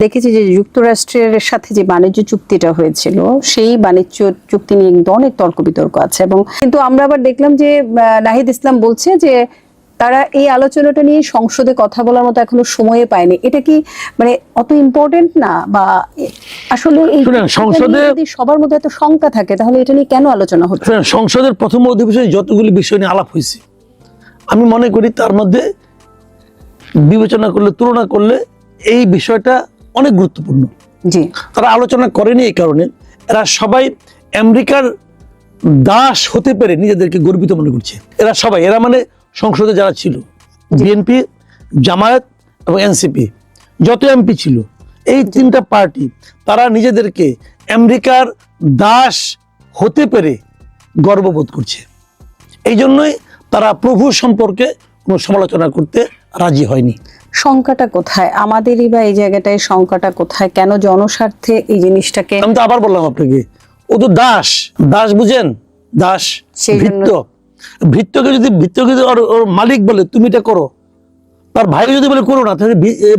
দেখেছি যে যুক্তরাষ্ট্রের সাথে যে বাণিজ্য চুক্তিটা হয়েছিল সেই বাণিজ্য চুক্তি নিয়ে কিন্তু অনেক তর্ক বিতর্ক আছে, এবং কিন্তু আমরা আবার দেখলাম যে নাহিদ ইসলাম বলছে যে তারা এই আলোচনাটা নিয়ে সংসদে কথা বলার মতো এখনো সময় পায়নি। এটা কি মানে অত ইম্পর্টেন্ট না, বা আসলে এই সংসদে যদি সবার মধ্যে এত শঙ্কা থাকে তাহলে এটা নিয়ে কেন আলোচনা হচ্ছে? সংসদের প্রথম অধিবেশনে যতগুলি বিষয় নিয়ে আলাপ হয়েছে আমি মনে করি তার মধ্যে বিবেচনা করলে, তুলনা করলে এই বিষয়টা অনেক গুরুত্বপূর্ণ। জি, তারা আলোচনা করেনি এই কারণে এরা সবাই আমেরিকার দাস হতে পেরে নিজেদেরকে গর্বিত মনে করছে। এরা মানে সংসদে যারা ছিল, বিএনপি, জামায়াত এবং এনসিপি, যত এমপি ছিল, এই তিনটা পার্টি তারা নিজেদেরকে আমেরিকার দাস হতে পেরে গর্ববোধ করছে। এই জন্যই তারা প্রভু সম্পর্কে কোনো সমালোচনা করতে রাজি হয়নি। শঙ্কাটা কোথায় আমাদেরই, বা এই জায়গাটায় শঙ্কাটা কোথায়? কেন জনস্বার্থে এই জিনিসটাকে? আমি তো আবার বললাম আপনাকে, ও তো দাস বুঝেন, দাস, ভৃত্যকে যদি ওর মালিক বলে তুমি এটা করো, তার ভাই যদি বলে করো না, তাহলে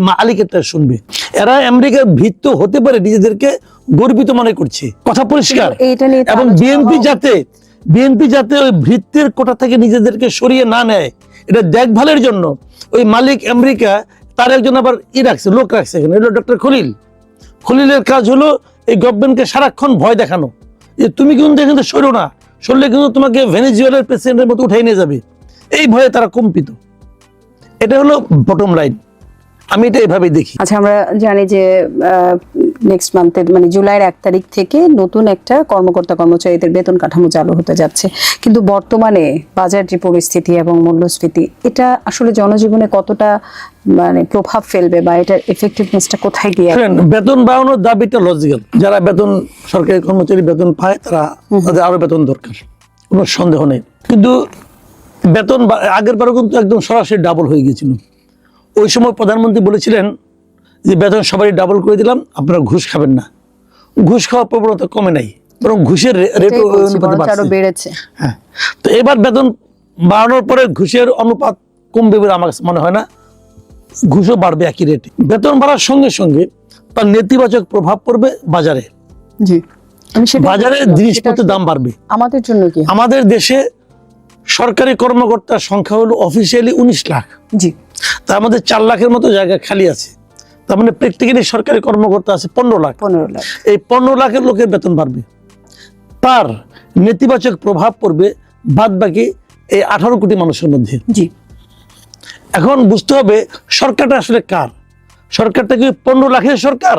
মালিকেরটা শুনবে। এরা আমেরিকার ভৃত্য হতে পারে নিজেদেরকে গর্বিত মনে করছে, কথা পরিষ্কার। এবং বিএনপি যাতে ওই ভৃত্যের কোটা থেকে নিজেদেরকে সরিয়ে না নেয়, এটা দেখভালের জন্য ওই মালিক আমেরিকা তার একজন আবার লোক রাখছে এখানে, ডক্টর খলিলের কাজ হলো এই গভর্নমেন্টকে সারাক্ষণ ভয় দেখানো যে তুমি কিন্তু এখানে সরো না, সরলে কিন্তু তোমাকে ভেনেজুয়েলার প্রেসিডেন্টের মতো উঠাই নিয়ে যাবে। এই ভয়ে তারা কম্পিত। এটা হলো বটম লাইন, আমি এটা এভাবেই দেখি। আচ্ছা, আমরা জানি যে নেক্সট মান্থের মানে জুলাইয়ের 1 তারিখ থেকে নতুন একটা কর্মকর্তা কর্মচারীদের বেতন কাঠামো চালু হতে যাচ্ছে, কিন্তু বর্তমানে বাজার যে পরিস্থিতি এবং মূল্যস্ফীতি, এটা আসলে জনজীবনে কতটা মানে প্রভাব ফেলবে, বা এটার এফেক্টিভনেসটা কোথায় গিয়ে? বেতন বাড়ানোর দাবিটা লজিক্যাল। যারা সরকারি কর্মচারী বেতন পায় তাদের আরো বেতন দরকার, কোনো সন্দেহ নেই। কিন্তু বেতন আগের বারও কিন্তু একদম সরাসরি ডাবল হয়ে গিয়েছিল। ওই সময় প্রধানমন্ত্রী বলেছিলেন যে বেতন সবারই ডাবল করে দিলাম, আপনারা ঘুষ খাবেন না। ঘুষ খাওয়ার প্রবণতা কমে নাই, বরং ঘুষের রেট বেড়েছে। হ্যাঁ, তো এবার বেতন বাড়ানোর পরে ঘুষের অনুপাত কমবে বলে আমার মনে হয় না, ঘুষও বাড়বে একই রেটে। বেতন বাড়ার সঙ্গে সঙ্গে তার নেতিবাচক প্রভাব পড়বে বাজারে। জি, বাজারে জিনিসপত্রের দাম বাড়বে। আমাদের জন্য কি? আমাদের দেশে সরকারি কর্মকর্তার সংখ্যা হলো অফিসিয়ালি 19 লাখ। জি, তার মধ্যে 4 লাখের মতো জায়গা খালি আছে। তার মানে প্র্যাকটিক্যালি সরকারি কর্মকর্তা আছে 15 লাখ। এই 15 লাখের লোকের বেতন বাড়বে, তার নেতিবাচক প্রভাব পড়বে বাদ বাকি এই 18 কোটি মানুষের মধ্যে। জি, এখন বুঝতে হবে সরকারটা আসলে কার। সরকারটা কি 15 লাখের সরকার,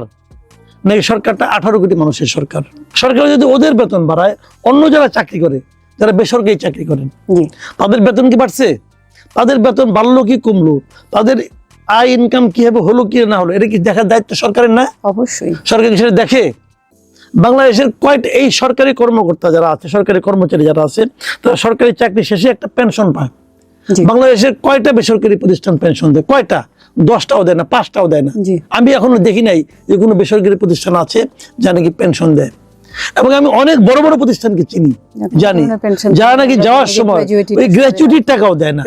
নাকি সরকারটা 18 কোটি মানুষের সরকার? সরকার যদি ওদের বেতন বাড়ায়, অন্য যারা চাকরি করে, যারা বেসরকারি চাকরি করেন, তাদের বেতন কি বাড়ছে? তাদের বেতন বাড়লো কি কমলো? তাদের আয় ইনকাম কি হবে, হলো কি না হলো, এটা কি দেখার দায়িত্ব সরকারের না? অবশ্যই সরকার সেটা দেখে। বাংলাদেশের কয়েকটা এই সরকারি কর্মকর্তা যারা আছে, সরকারি কর্মচারী যারা আছে, তারা সরকারি চাকরি শেষে একটা পেনশন পায়। বাংলাদেশের কয়টা বেসরকারি প্রতিষ্ঠান পেনশন দেয়? কয়টা? 10টাও দেয় না, 5টাও দেয় না। আমি এখনো দেখি নাই যে কোনো বেসরকারি প্রতিষ্ঠান আছে যা নাকি পেনশন দেয়। এবং আমি অনেক বড় বড় প্রতিষ্ঠানকে চিনি, জানি, যারা নাকি যাওয়ার সময় ওই গ্র্যাচুইটির টাকাও দেয় না,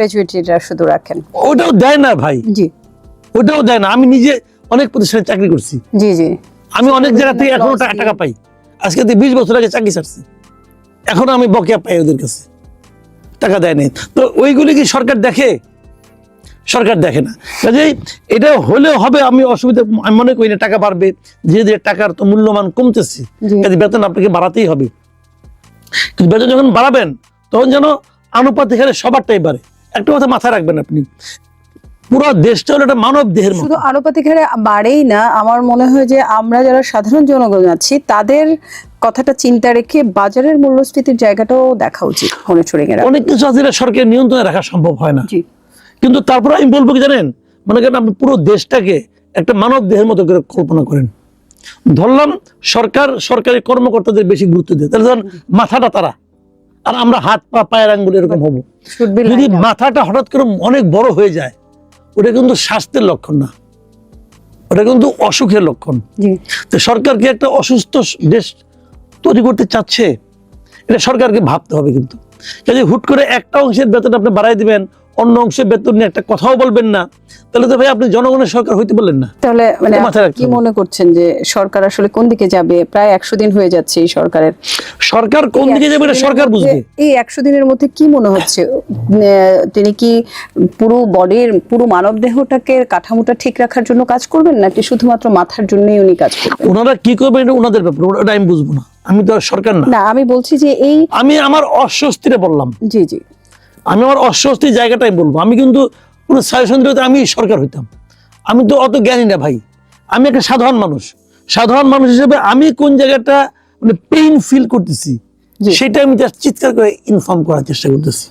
শুধু রাখেন, ওটাও দেয় না ভাই। ওটাও দেয় না। আমি নিজে অনেক প্রতিষ্ঠানে চাকরি করছি। আমি অনেক জায়গা থেকে এখনো টাকা পাই। আজকে 20 বছর আগে চাকরি ছাড়ছি, এখনো আমি বকেয়া পাই ওদের কাছে, টাকা দেয় নাই। তো ওইগুলি কি সরকার দেখে? সরকার দেখে না। কাজেই এটা হলেও হবে, আমি অসুবিধা আমি মনে করি না। টাকা বাড়বে, ধীরে ধীরে টাকার তো মূল্যমান কমতেছে, কাজে বেতন আপনাকে বাড়াতেই হবে। কিন্তু বেতন যখন বাড়াবেন তখন যেন আনুপাতিক হারে সবারটাই বাড়ে। একটা কথা মাথায় রাখবেন, আপনি পুরো দেশটা হলো একটা মানব দেহের মতো। শুধু আনুপাতিক হারে বাড়েই না, আমার মনে হয় যে আমরা যারা সাধারণ জনগণ আছি তাদের কথাটা চিন্তা রেখে বাজারের মূল্যস্ফীতির জায়গাটাও দেখা উচিত। অনেক কিছু আছে সরকারের নিয়ন্ত্রণে রাখা সম্ভব হয় না, কিন্তু তারপর আমি বলবো কি জানেন, মনে করেন আপনি পুরো দেশটাকে একটা মানব দেহের মতো করে কল্পনা করেন। ধরলাম সরকারি কর্মকর্তাদের বেশি গুরুত্ব দেয়, তাহলে ধরেন মাথাটা তারা, আর আমরা হাত পা পায়ের আঙ্গুল এরকম হবো। যদি মাথাটা হঠাৎ করে অনেক বড় হয়ে যায়, ওটা কিন্তু স্বাস্থ্যের লক্ষণ না, ওটা কিন্তু অসুখের লক্ষণ। তো সরকার কি একটা অসুস্থ দেশ তৈরি করতে চাচ্ছে? এটা সরকারকে ভাবতে হবে। কিন্তু যদি হুট করে একটা অংশের বেতন আপনি বাড়াই দিবেন, অন্য অংশে বেতন নিয়ে একটা কথাও বলবেন না, তাহলে তো ভাই আপনি জনগণের সরকার হইতে বললেন না। তাহলে মানে এটা মাথায় রাখতে কি হবে। মনে করছেন যে সরকার আসলে কোন দিকে যাবে? প্রায় 100 দিন হয়ে যাচ্ছে এই সরকারের। সরকার কোন দিকে যাবে এটা সরকার বুঝবে। এই 100 দিনের মধ্যে কি মনে হচ্ছে তিনি কি পুরো বডির পুরো মানব দেহটাকে কাঠামোটা ঠিক রাখার জন্য কাজ করবেন, নাকি শুধুমাত্র মাথার জন্যই উনি কাজ করবেন? ওনারা কি করবেন এটা ওনাদের ব্যাপার, ওটা আমি বুঝবো না, আমি তো আর সরকার না। না, আমি বলছি যে এই আমি আমার অস্বস্তিটা বললাম, জি জি আমি আমার অস্বস্তির জায়গাটাই বলবো। আমি কিন্তু কোনো সাজেশন দিলে আমি সরকার হইতাম। আমি তো অত জ্ঞানী না ভাই, আমি একটা সাধারণ মানুষ। সাধারণ মানুষ হিসেবে আমি কোন জায়গাটা মানে পেইন ফিল করতেছি জি। সেটা আমি জাস্ট চিৎকার করে ইনফর্ম করার চেষ্টা করতেছি।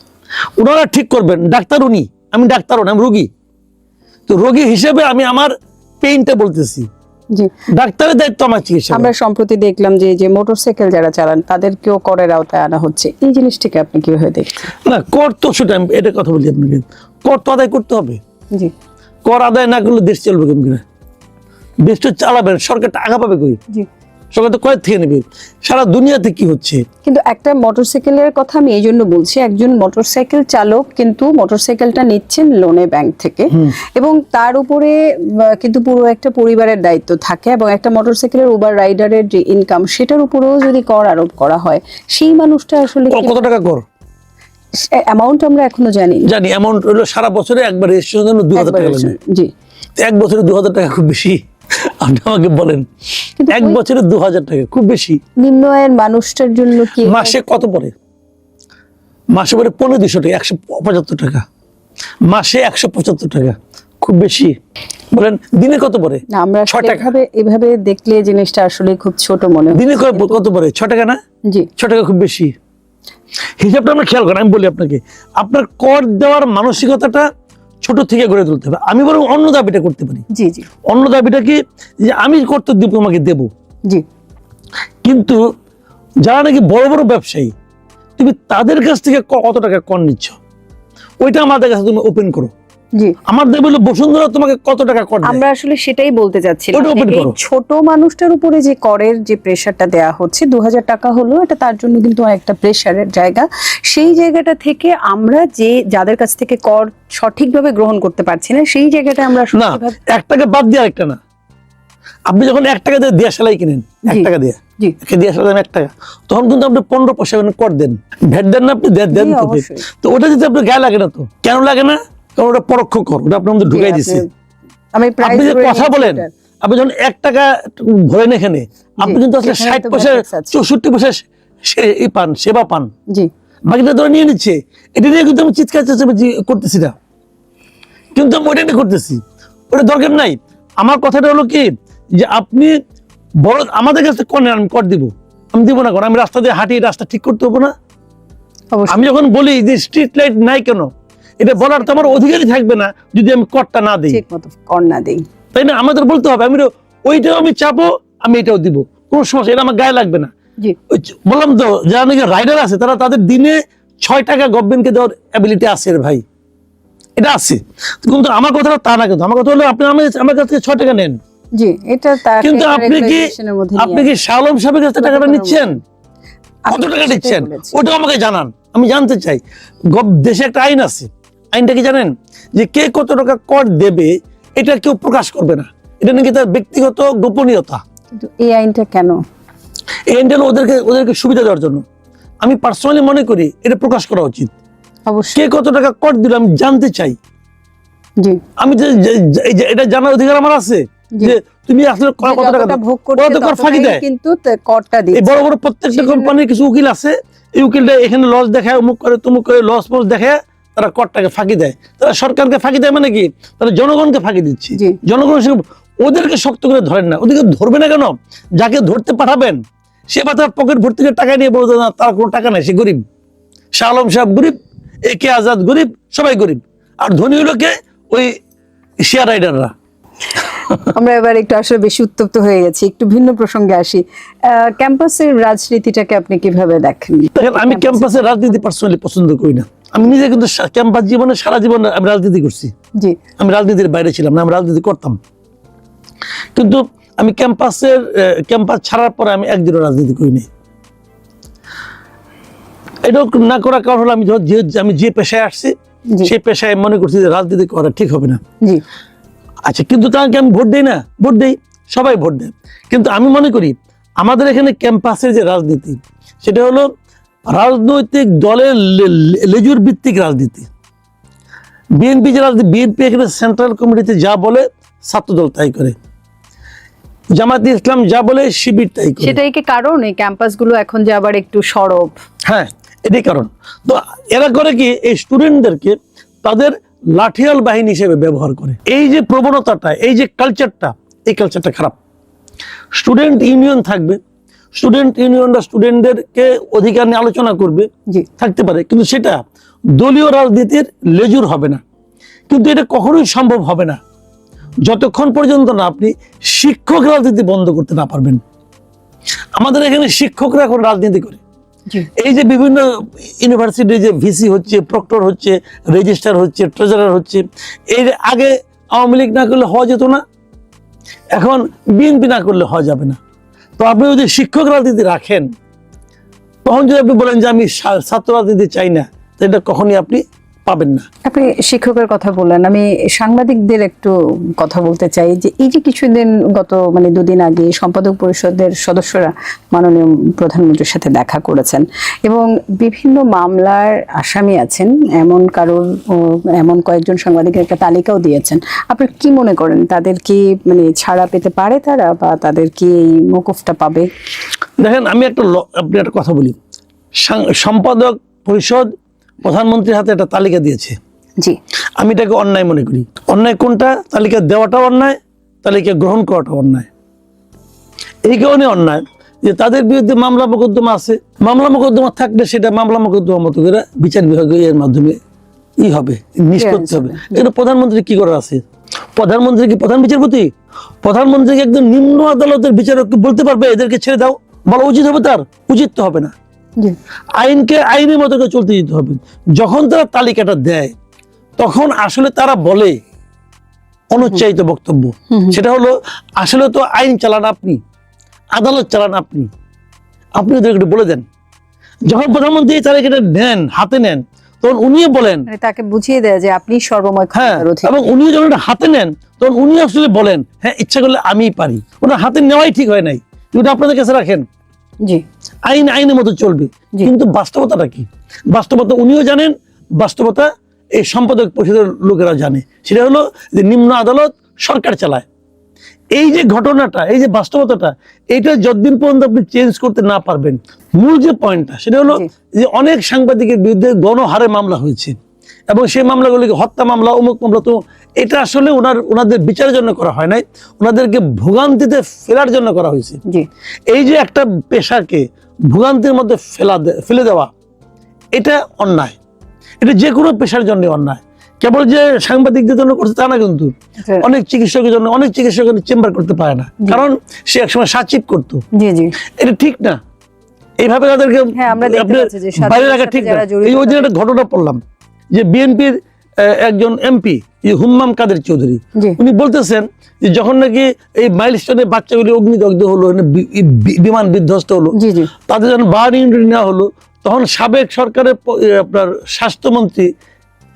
ওনারা ঠিক করবেন, ডাক্তার উনি, আমি ডাক্তারও না, আমি রোগী। তো রোগী হিসেবে আমি আমার পেইনটা বলতেছি, জি। ডাক্তারের দায়িত্ব আমার চিকিৎসা করা। আমরা সম্প্রতি দেখলাম যে যে মোটরসাইকেল যারা চালান তাদেরকেও করের আওতায় আনা হচ্ছে। এই জিনিসটাকে আপনি কিভাবে দেখছেন? না, কর তো সেটা আমি এটা কথা বলি আপনাকে, কর তো আদায় করতে হবে। জি কর আদায় না করলে দেশ চলবে কেমন করে? দেশটা চালাবেন, সরকার টাকা পাবে কই? জি। সরকার তো কয়েক থেকে নেবে। সারা দুনিয়াতে কি হচ্ছে? কিন্তু একটা মোটরসাইকেলের কথা আমি এই জন্য বলছি, একজন মোটরসাইকেল চালক কিন্তু মোটরসাইকেলটা নিচ্ছেন লোনে ব্যাংক থেকে, এবং তার উপরে কিন্তু পুরো একটা পরিবারের দায়িত্ব থাকে, এবং একটা মোটরসাইকেলের উবার রাইডারের যে ইনকাম সেটার উপরেও যদি কর আরোপ করা হয়, সেই মানুষটা আসলে কত টাকা কর অ্যামাউন্ট আমরা এখনো জানি না। জানি, অ্যামাউন্ট হলো সারা বছরে একবার রেজিস্ট্রেশনের জন্য 2000 টাকা লাগবে। জি। এক বছরে 2000 টাকা খুব বেশি? আপনি আমাকে বলেন, কিন্তু এক বছরে 2000 টাকা খুব বেশি? নিম্ন আয়ের মানুষটার জন্য কি মাসে কত পড়ে? মাসে পড়ে 1500 টাকা, 175 টাকা মাসে, 175 টাকা খুব বেশি? বলেন দিনে কত পড়ে? না, আমরা 6 টাকা। এভাবে দেখলে জিনিসটা আসলে খুব ছোট মনে হয়। দিনে কত পড়ে? 6 টাকা না? জি 6 টাকা খুব বেশি? হিসাবটা আমরা খেয়াল করেন, আমি বলি আপনাকে, আপনার কর দেওয়ার মানসিকতাটা ছোট থেকে গড়ে তুলতে হবে। আমি বরং অন্য দাবিটা করতে পারি। জি জি অন্য দাবিটা কি, যে আমি করতে দিব তোমাকে দেব, জি কিন্তু যারা নাকি বড় বড় ব্যবসায়ী তুমি তাদের কাছ থেকে কত টাকা কর নিচ্ছ ওইটা আমাদের কাছে তুমি ওপেন করো। জি। আমার দেব হলো বসুন্ধরা তোমাকে কত টাকা কর দেয়, আমরা আসলে সেটাই বলতে চাচ্ছিলাম, ওটা open এই করো। ছোট মানুষটার উপরে যে করের যে প্রেসারটা দেয়া হচ্ছে, 2000 টাকা হলো, এটা তার জন্য কিন্তু একটা প্রেসারের জায়গা। সেই জায়গাটা থেকে আমরা যে যাদের কাছ থেকে কর সঠিকভাবে গ্রহণ করতে পারছি না, সেই জায়গাটা আমরা না সঠিকভাবে 1 টাকা বাদ দিয়ে আরেকটা না। আপনি যখন 1 টাকা দিয়ে দেয়া সেলাই কিনেন, 1 জি। টাকা দিয়ে জি দেয়া সেলাই দাম 1 টাকা, তখন কিন্তু আপনি 15 পয়সা কর দেন, ভ্যাট দেন না, আপনি দেন জি, তো। অবশ্যই। তো ওটা যদি আপনার গায়ে লাগে না, তো কেন লাগে না? কারণ ওটা পরোক্ষ কর, ওটা আপনার মধ্যে ঢুকাই দিচ্ছে। আমি প্রাইস আপনি যে কথা বলেন, আপনি যখন 1 টাকা ভরেন এখানে, আপনি কিন্তু আসলে এখানে 60 তো পয়সা benefits আছে। 64 পয়সা পান, সেবা পান, জি বাকিটা ধরে নিয়ে নিচ্ছে। এটা নিয়ে কিন্তু আমি চিৎকার চেঁচামেচি করতেছি না, কিন্তু আমি ওইটা নিয়ে করতেছি, ওটা দরকার নাই। আমার কথাটা হলো কি, যে আপনি বড় আমাদের কাছে কর নেন, আমি কর দিব, আমি দিব না কর। আমি রাস্তা দিয়ে হাঁটি, রাস্তা ঠিক করতে হবো না? অবশ্যই। আমি যখন বলি যে স্ট্রিট লাইট নাই কেন, এটা বলার তো আমার অধিকারই থাকবে না যদি আমি করটা না দিই, ঠিক মতো কর না দেই। তাই না? আমাদের বলতে হবে, আমি ওইটাও আমি চাপো, আমি এটাও দিব, কোনো সমস্যা, এটা আমার গায়ে লাগবে না। জি বললাম তো, যারা নাকি রাইডার আছে তারা তাদের দিনে 6 টাকা গভর্নমেন্টকে দেওয়ার অ্যাবিলিটি আছে রে ভাই, এটা আছে। কিন্তু আমার কথাটা তা না, কিন্তু আমার কথা হলো আপনি আমার কাছ থেকে 6 টাকা নেন, জি, এটা তার কিন্তু আপনি কি শাহ আলম সাহেবের কাছে টাকাটা নিচ্ছেন? কত টাকা নিচ্ছেন ওটাও আমাকে জানান, আমি জানতে চাই। দেশে একটা আইন আছে, আইনটা কি জানেন? যে কে কত টাকা কর দেবে এটা কেউ প্রকাশ করবে না, এটা নাকি তার ব্যক্তিগত গোপনীয়তা। কিন্তু এই আইনটা কেন? এই আইনটা হলো ওদেরকে সুবিধা দেওয়ার জন্য। আমি পার্সোনালি মনে করি এটা প্রকাশ করা উচিত। অবশ্যই। কে কত টাকা কর দিল আমি জানতে চাই। জি আমি এটা জানার অধিকার আমার আছে, জি। যে তুমি আসলে কত টাকা দাও, ভোগ ওরা তো কর ফাঁকি করতে দেয়। কিন্তু করটা দিই। এই বড় বড় প্রত্যেকটা কোম্পানির কিছু উকিল আছে, এই উকিলটা এখানে লস দেখায়, অমুক করে তমুক করে, লস মস দেখায়, তারা করটাকে ফাঁকি দেয়। তারা সরকারকে ফাঁকি দেয় মানে কি, তারা জনগণকে ফাঁকি দিচ্ছে। জি। জনগণ ওদেরকে শক্ত করে ধরেন না, ওদেরকে ধরবে না কেন? যাকে ধরতে পাঠাবেন সে বা তার পকেট ভর্তি করে টাকা নিয়ে বলতো না তার কোনো টাকা নাই, সে গরিব। শাহ আলম সাহেব গরিব, একে আজাদ গরিব, সবাই গরিব। আর ধনী হলো কে? ওই শেয়ার রাইডাররা। আমরা এবার একটু আসলে বেশি উত্তপ্ত হয়ে গেছি, একটু ভিন্ন প্রসঙ্গে আসি। ক্যাম্পাসের রাজনীতিটাকে আপনি কিভাবে দেখেন? দেখেন, আমি ক্যাম্পাসের রাজনীতি পার্সোনালি পছন্দ করি না। আমি নিজে কিন্তু ক্যাম্পাস জীবনে সারা জীবন আমি রাজনীতি করছি। জি আমি রাজনীতির বাইরে ছিলাম না, আমি রাজনীতি করতাম, কিন্তু আমি ক্যাম্পাস ছাড়ার পরে আমি একদিনও রাজনীতি করিনি। এটা না করার কারণ হলো আমি যে পেশায় আসছি জি। সেই পেশায় মনে করছি যে রাজনীতি করা ঠিক হবে না। জি আচ্ছা, কিন্তু তাকে আমি ভোট দেই না? ভোট দেই, সবাই ভোট দেয়। কিন্তু আমি মনে করি আমাদের এখানে ক্যাম্পাসের যে রাজনীতি, সেটা হলো রাজনৈতিক দলের লেজুর ভিত্তিক রাজনীতি। বিএনপি যে রাজনীতি, বিএনপি এখানে সেন্ট্রাল কমিটিতে যা বলে ছাত্রদল তাই করে, জামায়াতে ইসলাম যা বলে শিবির তাই করে। সেটাই কি কারণ এই ক্যাম্পাসগুলো এখন যে আবার একটু সরব? হ্যাঁ, এটাই কারণ। তো এরা করে কি, এই স্টুডেন্টদেরকে তাদের লাঠিয়াল বাহিনী হিসেবে ব্যবহার করে। এই যে প্রবণতাটা, এই যে কালচারটা, এই কালচারটা খারাপ। স্টুডেন্ট ইউনিয়ন থাকবে, স্টুডেন্ট ইউনিয়নরা স্টুডেন্টদেরকে অধিকার নিয়ে আলোচনা করবে, জি থাকতে পারে, কিন্তু সেটা দলীয় রাজনীতির লেজুর হবে না। কিন্তু এটা কখনোই সম্ভব হবে না যতক্ষণ পর্যন্ত না আপনি শিক্ষক রাজনীতি বন্ধ করতে না পারবেন। আমাদের এখানে শিক্ষকরা এখন রাজনীতি করে। জি এই যে বিভিন্ন ইউনিভার্সিটি যে ভিসি হচ্ছে, প্রক্টর হচ্ছে, রেজিস্ট্রার হচ্ছে, ট্রেজারার হচ্ছে, এর আগে আওয়ামী লীগ না করলে হওয়া যেত না, এখন বিএনপি না করলে হওয়া যাবে না। তো আপনি যদি শিক্ষক রাজনীতি রাখেন, তখন যদি আপনি বলেন যে আমি ছাত্র রাজনীতি চাই না, তো এটা কখনই আপনি পাবেন না। আপনি শিক্ষকের কথা বললেন, আমি সাংবাদিকদের একটু কথা বলতে চাই যে এই যে কিছুদিন গত দুদিন আগে সম্পাদক পরিষদের সদস্যরা মাননীয় প্রধানমন্ত্রীর সাথে দেখা করেছেন এবং বিভিন্ন মামলার আসামি আছেন এমন কয়েকজন সাংবাদিকের একটা তালিকাও দিয়েছেন। আপনি কি মনে করেন তাদের কি ছাড়া পেতে পারে তারা, বা তাদের কি এই মওকুফটা পাবে? দেখেন, আমি আপনি একটা কথা বলি, সম্পাদক পরিষদ প্রধানমন্ত্রীর হাতে একটা তালিকা দিয়েছে। জি, আমি এটাকে অন্যায় মনে করি। অন্যায় কোনটা? তালিকা দেওয়াটাও অন্যায়, তালিকা গ্রহণ করাটাও অন্যায়। এই কারণে অন্যায় যে তাদের বিরুদ্ধে মামলা মোকদ্দমা আছে। মামলা মোকদ্দমা থাকলে সেটা মামলা মোকদ্দমা মতো করে বিচার বিভাগের মাধ্যমে হবে, নিষ্পত্তি হবে। কিন্তু প্রধানমন্ত্রী কি করার আছে? প্রধানমন্ত্রী কি প্রধান বিচারপতি? প্রধানমন্ত্রীকে একদম নিম্ন আদালতের বিচারক বলতে পারবে এদেরকে ছেড়ে দাও? বলা উচিত হবে? তার উচিত তো হবে না। আইনকে আইনের মতো করে চলতে দিতে হবে। যখন তারা তালিকাটা দেয়, তখন আসলে তারা বলে অনুচ্চারিত বক্তব্য, সেটা হলো আসলে তো আইন চালান আপনি, আদালত চালান আপনি, আপনি ওদেরকে বলে দেন। যখন প্রধানমন্ত্রী এই তালিকাটা নেন, হাতে নেন, তখন উনিও বলেন, তাকে বুঝিয়ে দেয় যে আপনি সর্বময় হ্যাঁ, এবং উনিও যখন এটা হাতে নেন, তখন উনি আসলে বলেন হ্যাঁ, ইচ্ছা করলে আমিই পারি। ওনার হাতে নেওয়াই ঠিক হয় নাই, ওটা আপনাদের কাছে রাখেন। জি, আইন আইনের মতো চলবে। কিন্তু বাস্তবতাটা কি? বাস্তবতা উনিও জানেন, বাস্তবতা এই সম্পাদক পরিষদের লোকেরা জানে। সেটা হলো যে নিম্ন আদালত সরকার চালায়। এই যে ঘটনাটা, এই যে বাস্তবতাটা, এইটা যতদিন পর্যন্ত আপনি চেঞ্জ করতে না পারবেন, মূল যে পয়েন্টটা সেটা হলো যে অনেক সাংবাদিকের বিরুদ্ধে গণহারে মামলা হয়েছে এবং সেই মামলাগুলিকে হত্যা মামলা, অমুক মামলা, তো এটা আসলে ওনাদের বিচারের জন্য করা হয় নাই, ওনাদেরকে ভোগান্তিতে ফেলার জন্য করা হয়েছে। এই যে একটা পেশাকে ভোগান্তির মধ্যে ফেলে দেওয়া, এটা অন্যায়। এটা যে কোনো পেশার জন্য অন্যায়। কেবল যে সাংবাদিকদের জন্য করছে তা না, কিন্তু অনেক চিকিৎসকের জন্য, অনেক চিকিৎসক চেম্বার করতে পারে না, কারণ সে একসময় সাচিব করতো। এটা ঠিক না। এইভাবে তাদেরকে বাইরে রাখা ঠিক না। এই ওই দিন একটা ঘটনা পড়লাম যে বিএনপির একজন এমপি হুম্মাম কাদের চৌধুরী, উনি বলতেছেন যে যখন নাকি এই মাইলস্টোনে বাচ্চাগুলি অগ্নিদগ্ধ হলো, বিমান বিধ্বস্ত হলো, তাদের যখন বার্ন ইউনিট নেওয়া হলো, তখন সাবেক সরকারের আপনার স্বাস্থ্যমন্ত্রী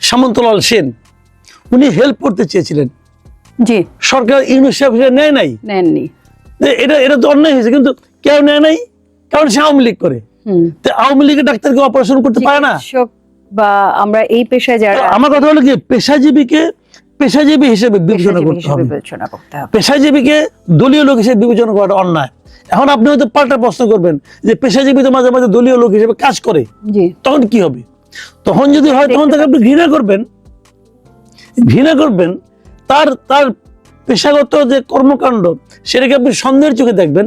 সামন্তলাল সেন উনি হেল্প করতে চেয়েছিলেন, সরকার ইউনিসেফ নেয়নি। এটা তো অন্যায় হয়েছে, কিন্তু কেউ নেয় নাই, কারণ সে আওয়ামী লীগ করে। আওয়ামী লীগের ডাক্তারকে অপারেশন করতে পারে না। বা আমরা এই পেশায় যারা, আমার কথা হলো কি, পেশাজীবী হিসেবে বিবেচনা করতে হবে। পেশাজীবীকে দলীয় লোক হিসেবে বিবেচনা করাটা অন্যায়। এখন আপনি হয়তো পাল্টা প্রশ্ন করবেন যে পেশাজীবী তো মাঝে মাঝে দলীয় লোক হিসেবে কাজ করে, তখন কি হবে? তখন যদি হয়, তখন তাকে আপনি ঘৃণা করবেন, তার পেশাগত যে কর্মকাণ্ড সেটাকে আপনি সন্দেহের চোখে দেখবেন,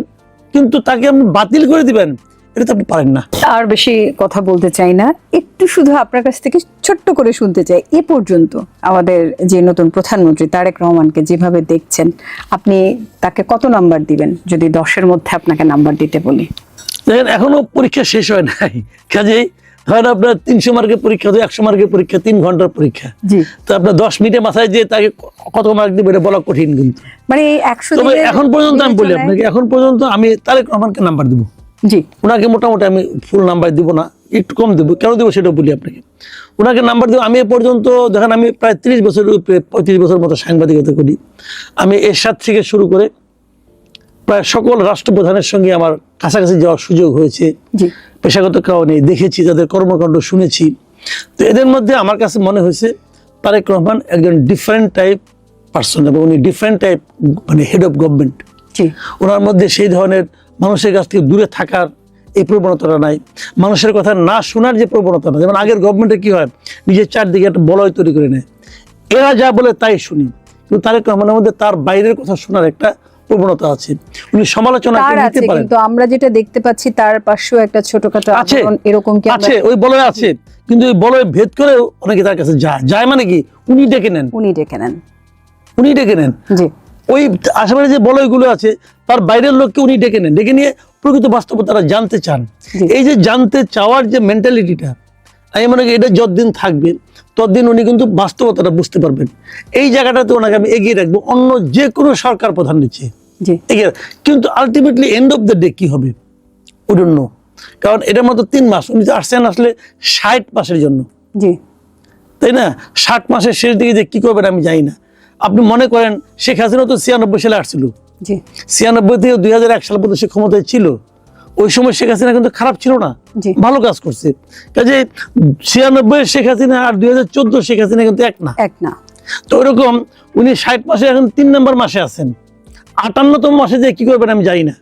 কিন্তু তাকে আপনি বাতিল করে দিবেন, এটা তো আপনি পারেন না। আর বেশি কথা বলতে চাই না, একটু শুধু আপনার কাছ থেকে ছোট্ট করে শুনতে চাই, এ পর্যন্ত আমাদের যে নতুন প্রধানমন্ত্রী তারেক রহমানকে যেভাবে দেখছেন, আপনি তাকে কত নাম্বার দিবেন যদি 10-এর মধ্যে আপনাকে নাম্বার দিতে বলি? দেখেন, এখনো পরীক্ষা শেষ হয় নাই, কাজেই ধরেন আপনার 300 মার্কের পরীক্ষা, 100 মার্কের পরীক্ষা, 3 ঘন্টার পরীক্ষা, তো আপনার 10 মিনিটের মাথায় যে তাকে কত মার্ক দিবে এটা বলা কঠিন। কিন্তু এখন পর্যন্ত আমি বলি আপনাকে, এখন পর্যন্ত আমি তারেক রহমানকে নাম্বার দিব। ওনাকে মোটামুটি আমি ফুল নাম্বার দিব না, একটু কম দেবো, কেন দেবো সেটা বলি আপনাকে। ওনাকে নাম্বার দেবো। আমি এ পর্যন্ত দেখেন আমি প্রায় 30 বছরের উপরে 35 বছর মতো সাংবাদিকতা করি। আমি এরশাদ থেকে শুরু করে প্রায় সকল রাষ্ট্রপ্রধানের সঙ্গে আমার কাছাকাছি যাওয়ার সুযোগ হয়েছে, পেশাগত কারণে দেখেছি, তাদের কর্মকাণ্ড শুনেছি। তো এদের মধ্যে আমার কাছে মনে হয়েছে তারেক রহমান একজন ডিফারেন্ট টাইপ পার্সন, এবং উনি ডিফারেন্ট টাইপ মানে হেড অফ গভর্নমেন্ট। ওনার মধ্যে সেই ধরনের মানুষের কাছ থেকে দূরে থাকার এই প্রবণতাটা নাই, মানুষের কথা না শোনার যে প্রবণতাটা, যেমন আগের গভর্নমেন্টে কি হয়, নিজের চারদিকে একটা বলয় তৈরি করে নেয়, এরা যা বলে তাই শুনি। কিন্তু তারেক রহমানের মধ্যে তার বাইরের কথা শোনার একটা প্রবণতা আছে, উনি সমালোচনা করতে পারেন। কিন্তু আমরা যেটা দেখতে পাচ্ছি তার পাশেও একটা ছোটখাটো আন্দোলন এরকম কি আছে, ওই বলয় আছে, কিন্তু ওই বলয় ভেদ করে অনেকে তার কাছে যায় মানে কি উনি ডেকে নেন। জি, ওই আশেপাশে যে বলয়গুলো আছে তার বাইরের লোককে উনি ডেকে নেন, ডেকে নিয়ে প্রকৃত বাস্তবতা তারা জানতে চান। এই যে জানতে চাওয়ার যে মেন্টালিটিটা, আমি মনে করি এটা যতদিন থাকবে ততদিন উনি কিন্তু বাস্তবতাটা বুঝতে পারবেন। এই জায়গাটাতে ওনাকে আমি এগিয়ে রাখবো অন্য যে কোনো সরকার প্রধান নিচ্ছে। কিন্তু ultimately end of the day কি হবে ওই জন্য, কারণ এটার মতো 3 মাস উনি আসছেন আসলে 60 মাসের জন্য, তাই না? 60 মাসের শেষ দিকে যে কি করবেন আমি জানি না। আপনি মনে করেন শেখ হাসিনা তো 96 সালে আসছিল, 96 থেকে 2001 সাল পর্যন্ত সে ক্ষমতায় ছিল। ওই সময় শেখ হাসিনা কিন্তু খারাপ ছিল না, ভালো কাজ করছে। কাজে 96 শেখ হাসিনা আর 2014 শেখ হাসিনা কিন্তু এক না। তো ওইরকম উনি 60 মাসে এখন 3 নম্বর মাসে আছেন, 58তম মাসে যে কি করবেন আমি জানি না।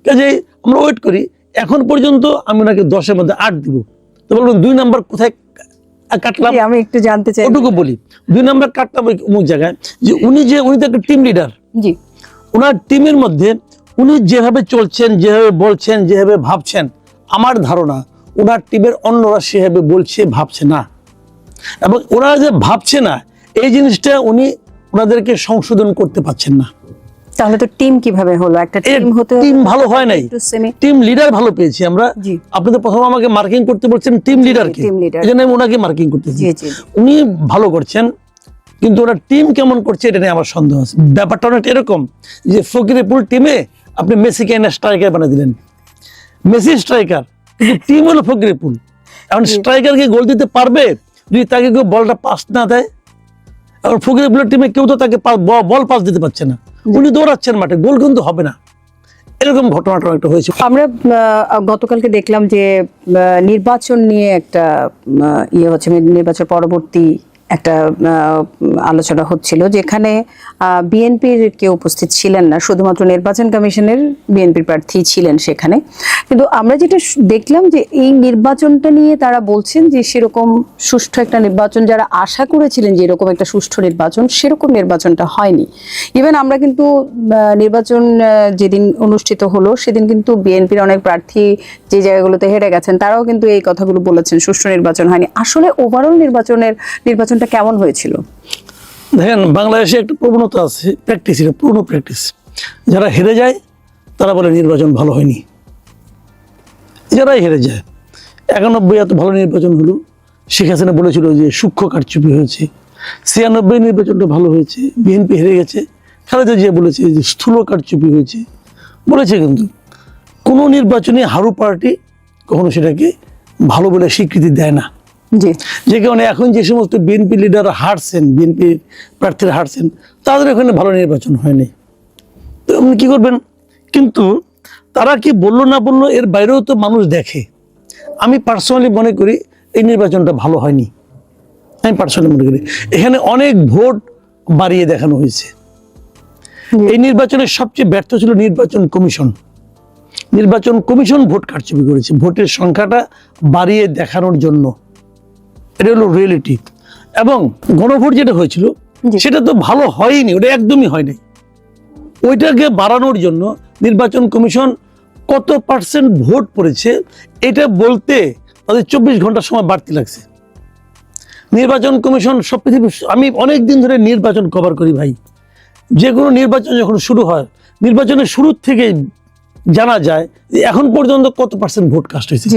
কাজে আমরা ওয়েট করি। এখন পর্যন্ত আমি ওনাকে 10-এর মধ্যে 8 দিব। তো বলবেন 2 নম্বর কোথায় কাটলাম, আমি একটু জানতে চাই। ওটুকু বলি 2 নম্বর কাটলাম অমুক জায়গায়, যে উনি তো একটা টিম লিডার। ওনার টিমের মধ্যে উনি যেভাবে চলছেন, যেভাবে বলছেন, যেভাবে ভাবছেন, আমার ধারণা ওনার টিমের অন্যরা সেভাবে বলছে, ভাবছে না। এবং ওনারা যে ভাবছে না এই জিনিসটা উনি ওনাদেরকে সংশোধন করতে পারছেন না। তাহলে তো টিম কিভাবে হলো? একটা টিম হতে টিম ভালো হয় নাই, টিম লিডার ভালো পেয়েছি আমরা। আপনি তো প্রথম আমাকে মার্কিং করতে বলছেন টিম লিডারকে, এজন্য আমি ওনাকে মার্কিং করতেছি। উনি ভালো করছেন, কিন্তু ওরা টিম কেমন করছে এটা নিয়ে আমার সন্দেহ আছে। ব্যাপারটা অনেকটা এরকম যে ফকিরপুর টিমে আপনি মেসিকে এনে স্ট্রাইকার বানিয়ে দিলেন, মেসি স্ট্রাইকার, কিন্তু টিম হলো ফকিরপুর। এখন স্ট্রাইকারকে গোল দিতে পারবে যদি তাকে কেউ বলটা পাস না দেয়? এখন ফকিরপুরের টিমে কেউ তো তাকে বল পাস দিতে পারছে না, উনি দৌড়াচ্ছেন মাঠে, গোল কিন্তু হবে না। এরকম ঘটনাটা একটা হয়েছে। আমরা গতকালকে দেখলাম যে নির্বাচন নিয়ে একটা ইয়ে হচ্ছে, নির্বাচন পরবর্তী একটা আলোচনা হচ্ছিল, যেখানে বিএনপির কেউ উপস্থিত ছিলেন না, শুধুমাত্র নির্বাচন কমিশনের বিএনপির প্রার্থী ছিলেন সেখানে। কিন্তু আমরা যেটা দেখলাম যে এই নির্বাচনটা নিয়ে তারা বলছেন যে সেরকম সুষ্ঠু একটা নির্বাচন, যারা আশা করেছিলেন যে এরকম একটা সুষ্ঠু নির্বাচন, সেরকম নির্বাচনটা হয়নি। ইভেন আমরা কিন্তু নির্বাচন যেদিন অনুষ্ঠিত হলো সেদিন কিন্তু বিএনপির অনেক প্রার্থী যে জায়গাগুলোতে হেরে গেছেন তারাও কিন্তু এই কথাগুলো বলেছেন, সুষ্ঠু নির্বাচন হয়নি। আসলে ওভারঅল নির্বাচনটা কেমন হয়েছিল? দেখেন, বাংলাদেশে একটা প্রবণতা আছে, প্র্যাকটিস, এটা পুরনো প্র্যাকটিস। যারা হেরে যায় তারা বলে নির্বাচন ভালো হয়নি। যারাই হেরে যায়, 91 এত ভালো নির্বাচন হলো, শেখ হাসিনা বলেছিল যে সূক্ষ্ম কারচুপি হয়েছে। 96 নির্বাচনটা ভালো হয়েছে, বিএনপি হেরে গেছে, খালেদা জিয়া বলেছে যে স্থূল কারচুপি হয়েছে বলেছে। কিন্তু কোনো নির্বাচনে হারু পার্টি কখনো সেটাকে ভালো বলে স্বীকৃতি দেয় না। যে কারণে এখন যে সমস্ত বিএনপি লিডার হারছেন, বিএনপি প্রার্থীরা হারছেন, তাদের এখানে ভালো নির্বাচন হয়নি। তো আপনি কি করবেন? কিন্তু তারা কি বললো না বললো এর বাইরেও তো মানুষ দেখে। আমি পার্সোনালি মনে করি এই নির্বাচনটা ভালো হয়নি। আমি পার্সোনালি মনে করি এখানে অনেক ভোট বাড়িয়ে দেখানো হয়েছে। এই নির্বাচনের সবচেয়ে ব্যর্থ ছিল নির্বাচন কমিশন। নির্বাচন কমিশন ভোট কারচুপি করেছে, ভোটের সংখ্যাটা বাড়িয়ে দেখানোর জন্য। এটা হলো রিয়েলিটি। এবং গণভোট যেটা হয়েছিল সেটা তো ভালো হয়নি, ওটা একদমই হয়নি। ওইটাকে বাড়ানোর জন্য নির্বাচন কমিশন কত পার্সেন্ট ভোট পড়েছে এটা বলতে তাদের 24 ঘন্টা সময় বাড়তি লাগছে। নির্বাচন কমিশন সব পৃথিবী, আমি অনেক দিন ধরে নির্বাচন কভার করি ভাই। যে কোনো নির্বাচন যখন শুরু হয়, নির্বাচনের শুরুর থেকে জানা যায় যে এখন পর্যন্ত কত পার্সেন্ট ভোট কাস্ট হয়েছে,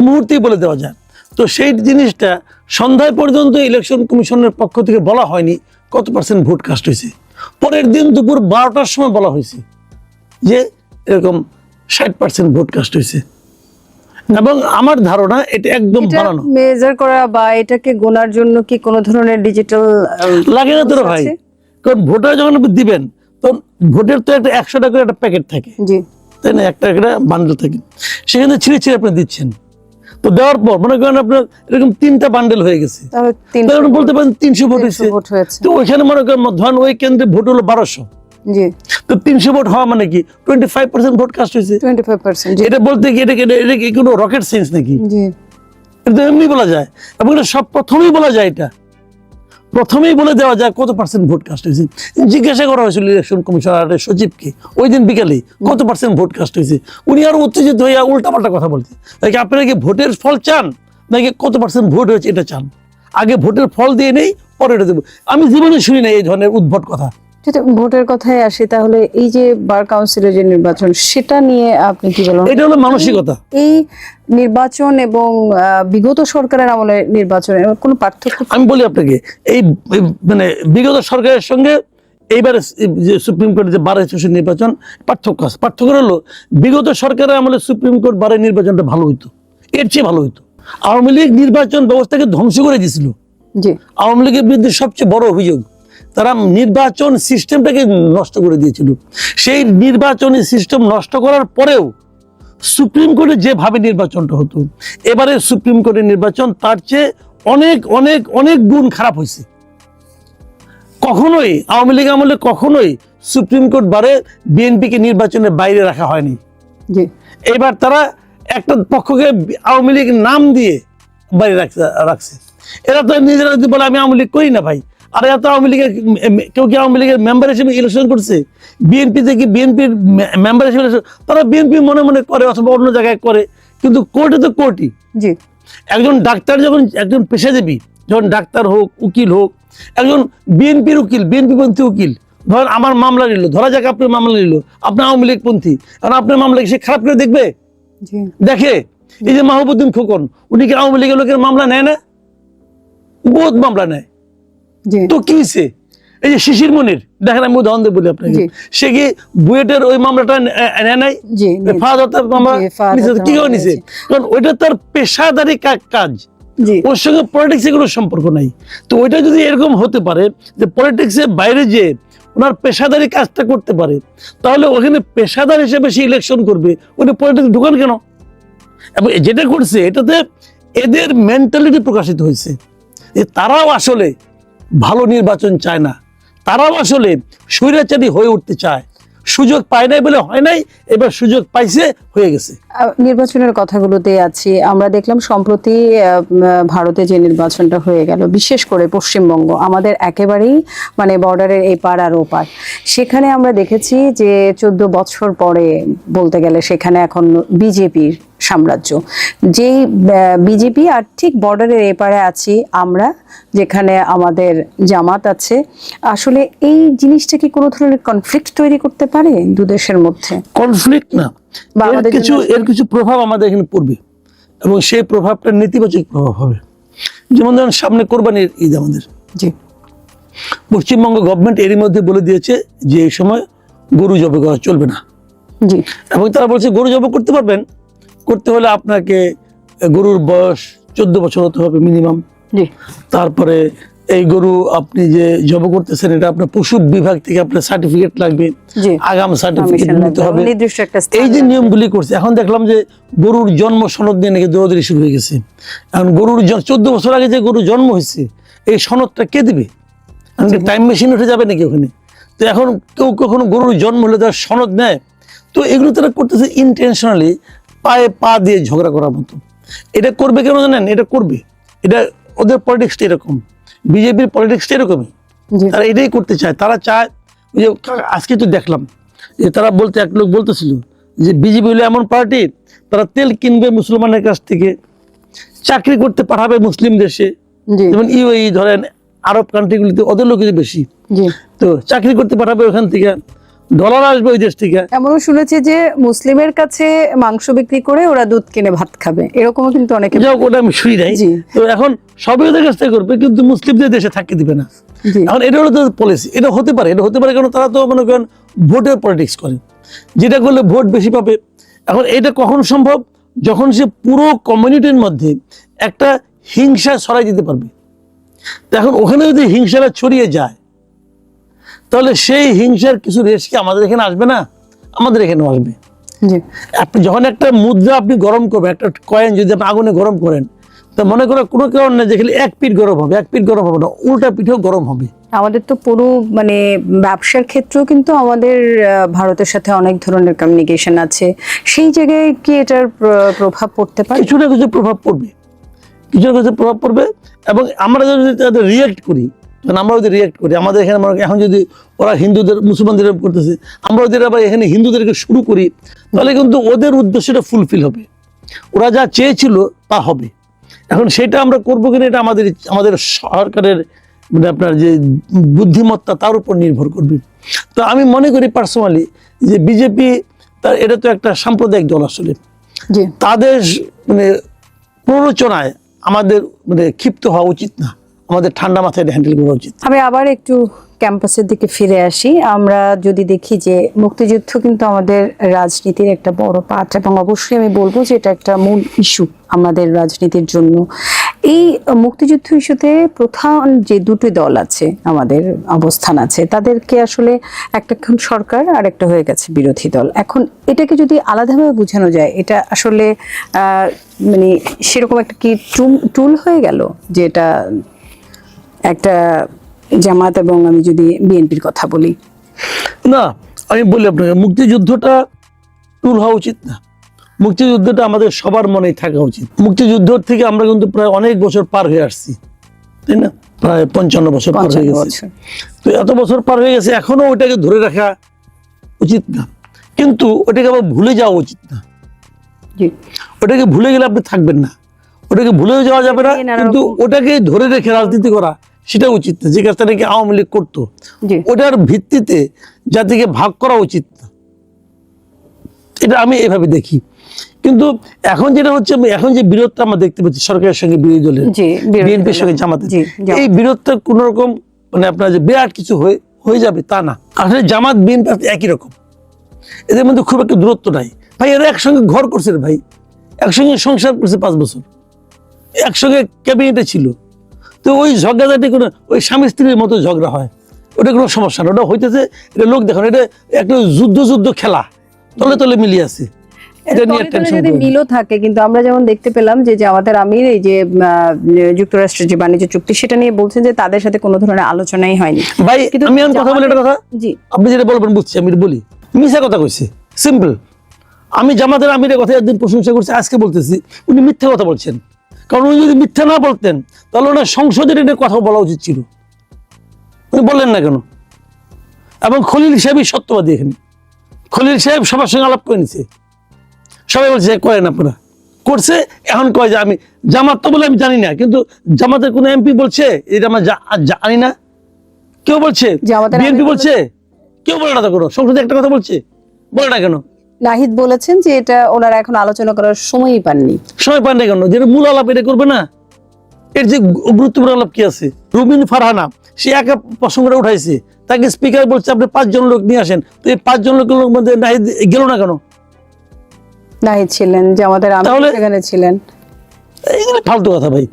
মুহূর্তেই বলে দেওয়া যায়। তো সেই জিনিসটা সন্ধ্যায় পর্যন্ত ইলেকশন কমিশনের পক্ষ থেকে বলা হয়নি কত পার্সেন্ট ভোট কাস্ট হয়েছে। পরের দিন দুপুর 12টার সময় বলা হয়েছে যে এরকম 60% ভোট কাস্ট হয়েছে। এবং আমার ধারণা এটা একদম বানানো, মেজার করা বা এটাকে গোনার জন্য কি কোনো ধরনের ডিজিটাল লাগে না তোর ভাই। কারণ ভোটার যখন আপনি দিবেন তখন ভোটের তো একটা 100 টাকার একটা প্যাকেট থাকে, জি, তাই না, একটা একটা বান্ডেল থাকে, সেখানে ছিঁড়ে ছিঁড়ে আপনি দিচ্ছেন। তো দেওয়ার পর মনে করেন আপনার এরকম 3টা বান্ডেল হয়ে গেছে, তাহলে বলতে পারেন 300 ভোট হয়েছে। তো ওইখানে মনে করেন ধরেন ওই কেন্দ্রে ভোট হলো 1200, জি, তো 300 ভোট হওয়া মানে কি 25% ভোট কাস্ট হয়েছে। 25%, জি, এটা বলতে কি এটা কি কোনো রকেট সায়েন্স নাকি? জি, এটা এমনি বলা যায়, এবং এটা সব প্রথমেই বলা যায়, এটা প্রথমেই বলে দেওয়া যায় কত পার্সেন্ট ভোট কাস্ট হয়েছে। জিজ্ঞাসা করা হয়েছিল ইলেকশন কমিশনারের সচিবকে ওই দিন বিকালে কত পার্সেন্ট ভোট কাস্ট হয়েছে। উনি আরো উত্তেজিত হইয়া উল্টাপাল্টা কথা বলছে, নাকি আপনারা কি ভোটের ফল চান নাকি কত পার্সেন্ট ভোট হয়েছে এটা চান, আগে ভোটের ফল দিয়ে নেই পরে এটা দেবো। আমি জীবনে শুনি না এই ধরনের উদ্ভট কথা। যদি ভোটের কথায় আসি, তাহলে এই যে বার কাউন্সিলের যে নির্বাচন, সেটা নিয়ে আপনি কি বলেন? এটা হলো মানসিকতা। এই নির্বাচন এবং বিগত সরকারের আমলে নির্বাচনের কোনো পার্থক্য? আমি বলি আপনাকে, এই মানে বিগত সরকারের সঙ্গে এইবারে যে সুপ্রিম কোর্টের যে বার অ্যাসোসিয়েশন নির্বাচন পার্থক্য আছে। পার্থক্য হলো বিগত সরকারের আমলে সুপ্রিম কোর্ট বারের নির্বাচনটা ভালো হইতো, এর চেয়ে ভালো হইতো। আওয়ামী লীগ নির্বাচন ব্যবস্থাকে ধ্বংস করে দিয়েছিল। জি, আওয়ামী লীগের বিরুদ্ধে সবচেয়ে বড় অভিযোগ তারা নির্বাচন সিস্টেমটাকে নষ্ট করে দিয়েছিল। সেই নির্বাচনী সিস্টেম নষ্ট করার পরেও সুপ্রিম কোর্টে যেভাবে নির্বাচনটা হতো, এবারে সুপ্রিম কোর্টের নির্বাচন তার চেয়ে অনেক অনেক অনেক গুণ খারাপ হয়েছে। কখনোই আওয়ামী লীগ আমলে কখনোই সুপ্রিম কোর্ট বারে বিএনপিকে নির্বাচনের বাইরে রাখা হয়নি। জি, এবার তারা একটা পক্ষকে আওয়ামী লীগ নাম দিয়ে বাইরে রাখছে। এরা তো নিজেরা যদি বলে আমি আওয়ামী লীগ করি না ভাই, আর এত আওয়ামী লীগের কেউ কি আওয়ামী লীগের মেম্বার হিসেবে ইলেকশন করছে? বিএনপি থেকে বিএনপির মেম্বার হিসেবে তারা বিএনপি মনে মনে করে অথবা অন্য জায়গায় করে, কিন্তু কোর্টে তো কোর্টই। জি, একজন ডাক্তার যখন একজন পেশাজীবী, যখন ডাক্তার হোক উকিল হোক, একজন বিএনপির উকিল বিএনপি পন্থী উকিল ধরেন আমার মামলা নিল, ধরা যাক আপনার মামলা নিল, আপনার আওয়ামী লীগ পন্থী, কারণ আপনার মামলা সে খারাপ করে দেখবে? জি, দেখে। এই যে মাহবুবুদ্দিন খোকন, উনি কি আওয়ামী লীগের লোকের মামলা নেয় না? বহুত মামলা নেয়। জি, তো কি হয়েছে? এই যে শিশির মনির দেখেন, আমি উদাহরণ দিয়ে বলি আপনাকে, সে কি বুয়েটের ওই মামলাটা নেয় নাই? জি, ফাহাদ হত্যার মামলা কি করে নিছে? কারণ ওইটা তার পেশাদারি কাজ, জি, ওর সঙ্গে পলিটিক্স এর কোনো সম্পর্ক নাই। তো ওইটা যদি এরকম হতে পারে যে পলিটিক্স এর বাইরে যে ওনার পেশাদারি কাজটা করতে পারে, তাহলে ওখানে পেশাদার হিসেবে সে ইলেকশন করবে, ওটা পলিটিক্স ঢুকান কেন? এবং যেটা করছে এটাতে এদের মেন্টালিটি প্রকাশিত হয়েছে যে তারাও আসলে ভালো নির্বাচন চায় না, তারাও আসলে স্বৈরাচারী হয়ে উঠতে চায়। সুযোগ পায় নাই বলে হয় নাই, এবার সুযোগ পাইছে, হয়ে গেছে। নির্বাচনের কথাগুলোতে আছি, আমরা দেখলাম সম্প্রতি ভারতে যে নির্বাচনটা হয়ে গেল, বিশেষ করে পশ্চিমবঙ্গ আমাদের একেবারেই মানে বর্ডারের এপার আর ওপার, সেখানে আমরা দেখেছি যে 14 বছর পরে বলতে গেলে সেখানে এখন বিজেপির সাম্রাজ্য। যেই বিজেপি আর ঠিক বর্ডারের এপারে আছি আমরা, যেখানে আমাদের জামাত আছে। আসলে এই জিনিসটা কি কোনো ধরনের কনফ্লিক্ট তৈরি করতে পারে দু দেশের মধ্যে? কনফ্লিক্ট না, এর কিছু প্রভাব আমাদের এখানে পড়বে, এবং সেই প্রভাবটা নেতিবাচক প্রভাব হবে। যেমন ধরেন সামনে কোরবানির ঈদ আমাদের, জি, পশ্চিমবঙ্গ গভর্নমেন্ট এরই মধ্যে বলে দিয়েছে যে এই সময় গরু জবাই করা চলবে না। জি, এবং তারা বলছে গরু জবাই করতে পারবেন, করতে হলে আপনাকে গরুর বয়স 14 বছর হতে হবে মিনিমাম। জি, তারপরে এই গরু আপনি যে জবাই করতেছেন এটা আপনার পশু বিভাগ থেকে আপনার সার্টিফিকেট লাগবে, জি, আগাম সার্টিফিকেট নিতে হবে। নির্দিষ্ট একটা এই যে নিয়মগুলি করছে, এখন দেখলাম যে গরুর জন্ম সনদ নিয়ে নাকি দৌড়াদৌড়ি শুরু হয়ে গেছে। এখন গরুর 14 বছর আগে যে গরু জন্ম হয়েছে এই সনদটা কে দিবে? টাইম মেশিন উঠে যাবে নাকি ওখানে? তো এখন কেউ কখনো গরুর জন্ম হলে তার সনদ নেয়? তো এগুলো তারা করতেছে ইন্টেনশনালি, পায়ে পা দিয়ে ঝগড়া করার মতো। এটা করবে কেন জানেন? এটা করবে, এটা ওদের পলিটিক্সটা এরকম, বিজেপির পলিটিক্সটা এরকমই। তারা এটাই করতে চায়। তারা চায় যে আজকে তো দেখলাম যে তারা বলতে, এক লোক বলতেছিল যে বিজেপি হলো এমন পার্টি, তারা তেল কিনবে মুসলমানের কাছ থেকে, চাকরি করতে পাঠাবে মুসলিম দেশে, যেমন ইউএই ধরেন আরব কান্ট্রিগুলিতে ওদের লোকের বেশি, তো চাকরি করতে পাঠাবে ওখান থেকে, ডলার আসবে ওই দেশ থেকে। এমনও শুনেছি যে মুসলিমের কাছে মাংস বিক্রি করে ওরা দুধ কিনে ভাত খাবে, এরকমও কিন্তু অনেকে। যাও, ওটা আমি শুনি নাই। তো এখন সবই ওদের কাছ থেকে করবে, কিন্তু মুসলিমদের দেশে থাকতে দিবে না। এখন এটা হলো তাদের পলিসি। এটা হতে পারে, কারণ তারা তো মনে করেন ভোটের পলিটিক্স করে, যেটা করলে ভোট বেশি পাবে। এখন এটা কখন সম্ভব? যখন সে পুরো কমিউনিটির মধ্যে একটা হিংসা ছড়াই দিতে পারবে। তো এখন ওখানে যদি হিংসাটা ছড়িয়ে যায়, তাহলে সেই হিংসার কিছু রেশ কি আমাদের এখানে আসবে না? আমাদের এখানেও আসবে। জি। আপনি যখন একটা মুদ্রা আপনি গরম করবেন, একটা কয়েন যদি আপনি আগুনে গরম করেন, তা মনে করেন কোনো কারণ নেই যে খালি এক পিঠ গরম হবে, এক পিঠ গরম হবে না, উল্টা পিঠেও গরম হবে। আমাদের তো পুরো মানে ব্যবসার ক্ষেত্রেও কিন্তু আমাদের ভারতের সাথে অনেক ধরনের কমিউনিকেশন আছে, সেই জায়গায় কি এটার প্রভাব পড়তে পারে? কিছু না কিছু প্রভাব পড়বে, কিছু না কিছু প্রভাব পড়বে। এবং আমরা যদি তাদের রিয়েক্ট করি, তখন আমরা যদি রিয়েক্ট করি, আমাদের এখানে এখন যদি ওরা হিন্দুদের মুসলমানদের করতেছে, আমরা যদি আবার এখানে হিন্দুদেরকে শুরু করি, তাহলে কিন্তু ওদের উদ্দেশ্যটা ফুলফিল হবে, ওরা যা চেয়েছিল তা হবে। এখন সেটা আমরা করবো কিনা, এটা আমাদের সরকারের মানে আপনার যে বুদ্ধিমত্তা তার উপর নির্ভর করবে। তো আমি মনে করি পার্সোনালি যে বিজেপি এটা তো একটা সাম্প্রদায়িক দল আসলে, জি। তাদের মানে প্ররোচনায় আমাদের মানে ক্ষিপ্ত হওয়া উচিত না, আমাদের ঠান্ডা মাথায় হ্যান্ডেল করা উচিত। আমি আবার একটু ক্যাম্পাসের দিকে ফিরে আসি। আমরা যদি দেখি যে মুক্তিযুদ্ধ কিন্তু আমাদের রাজনীতির একটা বড় পার্ট, এবং অবশ্যই আমি বলবো যে এটা একটা মূল ইস্যু আমাদের রাজনীতির জন্য। এই মুক্তিযুদ্ধ ইস্যুতে প্রধান যে দুটি দল আছে, আমাদের অবস্থান আছে, তাদেরকে আসলে একটা এখন সরকার আর একটা হয়ে গেছে বিরোধী দল। এখন এটাকে যদি আলাদাভাবে বোঝানো যায়, এটা আসলে মানে সেরকম একটা কি টুল হয়ে গেল, যে এটা একটা জামাত এবং আমি যদি বিএনপির কথা বলি? না, আমি বলি আপনাকে, মুক্তিযুদ্ধটা টুল হওয়া উচিত না, মুক্তিযুদ্ধটা আমাদের সবার মনেই থাকা উচিত। মুক্তিযুদ্ধ থেকে আমরা কিন্তু প্রায় অনেক বছর পার হয়ে আসছি, তাই না? প্রায় 55 বছর পার হয়ে গেছে। তো এত বছর পার হয়ে গেছে, এখনো ওইটাকে ধরে রাখা উচিত না, কিন্তু ওটাকে আবার ভুলে যাওয়া উচিত না। ওটাকে ভুলে গেলে আপনি থাকবেন না, ওটাকে ভুলেও যাওয়া যাবে না, কিন্তু ওটাকে ধরে রেখে রাজনীতি করা সেটা উচিত না, যে কাজটা নাকি আওয়ামী লীগ করতো। ওটার ভিত্তিতে জাতিকে ভাগ করা উচিত না, এটা আমি এভাবে দেখি। কিন্তু এখন যেটা হচ্ছে, এখন যে বিরোধটা আমরা দেখতে পাচ্ছি সরকারের সঙ্গে বিরোধী দলের, বিএনপির সঙ্গে জামাতের, এই বিরোধটা কোন রকম মানে আপনার যে বিরাট কিছু হয়ে যাবে তা না। আসলে জামাত বিএনপি একই রকম, এদের মধ্যে খুব একটা দূরত্ব নাই ভাই। এরা একসঙ্গে ঘর করছে ভাই, একসঙ্গে সংসার করছে 5 বছর, একসঙ্গে ক্যাবিনেটে ছিল। তো ওই ঝগড়াঝাটি কোনো ওই স্বামী স্ত্রীর মতো ঝগড়া হয়, ওটা কোনো সমস্যা না। ওটা হইতেছে এটা লোক দেখুন, এটা একটা যুদ্ধ খেলা, তলে তলে মিলিয়ে আছে, এটা নিয়ে টেনশন যদি মিলও থাকে। কিন্তু আমরা যেমন দেখতে পেলাম যে আমাদের আমির এই যে যুক্তরাষ্ট্রের যে বাণিজ্য চুক্তি, সেটা নিয়ে বলছেন যে তাদের সাথে কোনো ধরনের আলোচনাই হয়নি। ভাই আমি এখন কথা বলি, একটা কথা আপনি যেটা বলবেন বুঝছি, আমি বলি মিশা কথা কইছে, সিম্পল। আমি জামাতের আমিরের কথা একদিন প্রশংসা করছি, আজকে বলতেছি উনি মিথ্যা কথা বলছেন। কারণ উনি যদি মিথ্যা না বলতেন, তাহলে ওনার সংসদের এটা কথা বলা উচিত ছিল, উনি বললেন না কেন? এবং খলিল সাহেবই সত্যবাদী এখানে, খলিল সাহেব সবার সঙ্গে আলাপ করে নিছে, সবাই বলছে করেন আপনারা, করছে। এখন কয় যে আমি জামাত তো বলে আমি জানি না, কিন্তু জামাতের কোন এমপি বলছে এটা আমরা জানি না? কেউ বলছে? বিএনপি বলছে? কেউ বলে না তো, কোনো সংসদে একটা কথা বলছে, বলে না কেন? নাহিদ বলেছেন যে এটা ওনারা এখন আলোচনা করার সময়ই পাননি। সময় পান না কেন? যেটা মূল আলাপ এটা করবে না, এর যে গুরুত্বপূর্ণ আলাপ কি আছে? রুবিন ফারহানা সে একা প্রসঙ্গটা উঠাইছে, তাকে স্পিকার বলছে আপনি 5 জন লোক নিয়ে আসেন, তো এই 5 জন লোকের মধ্যে নাহিদ গেল না কেন? নাহিদ ছিলেন, যে আমাদের সেখানে ছিলেন। এগুলো ফালতু কথা ভাই,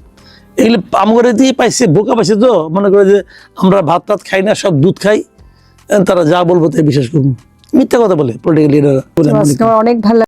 এগুলো আমগরে দিয়ে পাইছে, বোকা পাইছে। তো মনে করে যে আমরা ভাত টাত খাই না, সব দুধ খাই, তারা যা বলবো তাই বিশ্বাস করবো। মিথ্যা কথা বলে পলিটিক্যাল লিডাররা। অনেক ভালো।